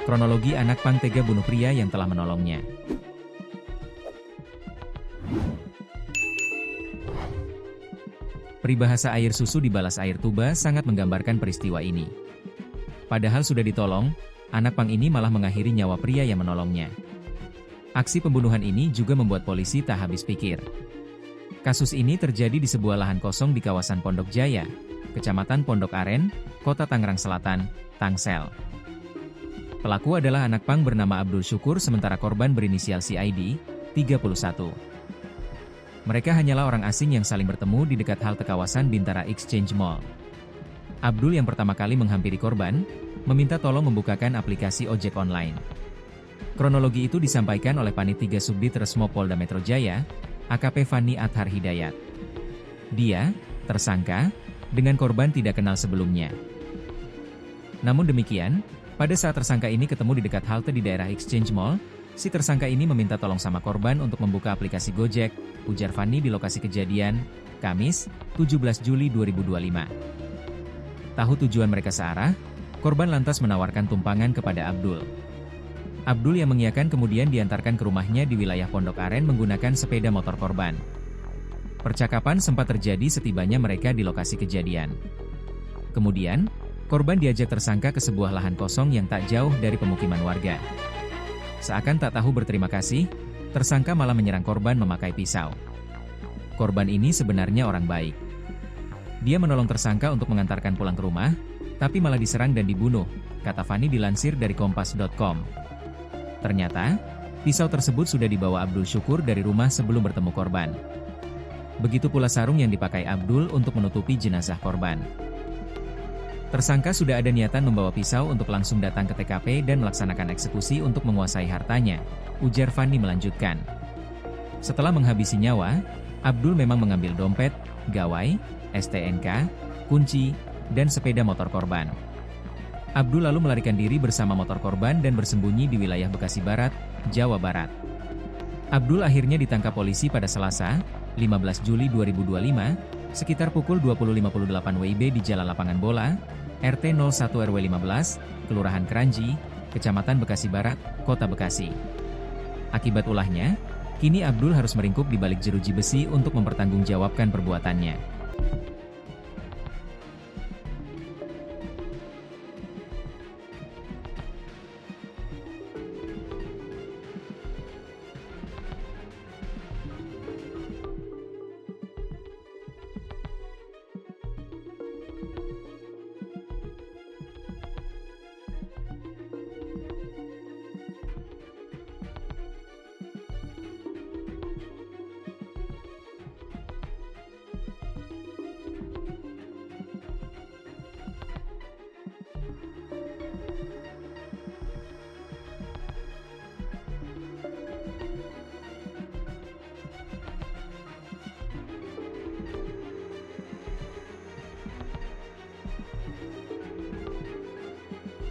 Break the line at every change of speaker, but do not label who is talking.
Kronologi anak pang tega bunuh pria yang telah menolongnya. Peribahasa air susu dibalas air tuba sangat menggambarkan peristiwa ini. Padahal sudah ditolong, anak pang ini malah mengakhiri nyawa pria yang menolongnya. Aksi pembunuhan ini juga membuat polisi tak habis pikir. Kasus ini terjadi di sebuah lahan kosong di kawasan Pondok Jaya, Kecamatan Pondok Aren, Kota Tangerang Selatan, Tangsel. Pelaku adalah anak pang bernama Abdul Syukur sementara korban berinisial CID, 31. Mereka hanyalah orang asing yang saling bertemu di dekat halte kawasan Bintara Exchange Mall. Abdul yang pertama kali menghampiri korban, meminta tolong membukakan aplikasi ojek online. Kronologi itu disampaikan oleh Panit 3 Subdit Resmo Polda Metro Jaya, AKP Fani Athar Hidayat. Dia, tersangka, dengan korban tidak kenal sebelumnya. Namun demikian, pada saat tersangka ini ketemu di dekat halte di daerah Exchange Mall, si tersangka ini meminta tolong sama korban untuk membuka aplikasi Gojek, ujar Fani di lokasi kejadian, Kamis, 17 Juli 2025. Tahu tujuan mereka searah, korban lantas menawarkan tumpangan kepada Abdul. Abdul yang mengiyakan kemudian diantarkan ke rumahnya di wilayah Pondok Aren menggunakan sepeda motor korban. Percakapan sempat terjadi setibanya mereka di lokasi kejadian. Kemudian, korban diajak tersangka ke sebuah lahan kosong yang tak jauh dari pemukiman warga. Seakan tak tahu berterima kasih, tersangka malah menyerang korban memakai pisau. Korban ini sebenarnya orang baik. Dia menolong tersangka untuk mengantarkan pulang ke rumah, tapi malah diserang dan dibunuh, kata Fani dilansir dari kompas.com. Ternyata, pisau tersebut sudah dibawa Abdul Syukur dari rumah sebelum bertemu korban. Begitu pula sarung yang dipakai Abdul untuk menutupi jenazah korban. Tersangka sudah ada niatan membawa pisau untuk langsung datang ke TKP dan melaksanakan eksekusi untuk menguasai hartanya, ujar Fani melanjutkan. Setelah menghabisi nyawa, Abdul memang mengambil dompet, gawai, STNK, kunci, dan sepeda motor korban. Abdul lalu melarikan diri bersama motor korban dan bersembunyi di wilayah Bekasi Barat, Jawa Barat. Abdul akhirnya ditangkap polisi pada Selasa, 15 Juli 2025, sekitar pukul 20.58 WIB di Jalan Lapangan Bola, RT 01 RW 15, Kelurahan Keranji, Kecamatan Bekasi Barat, Kota Bekasi. Akibat ulahnya, kini Abdul harus meringkuk di balik jeruji besi untuk mempertanggungjawabkan perbuatannya.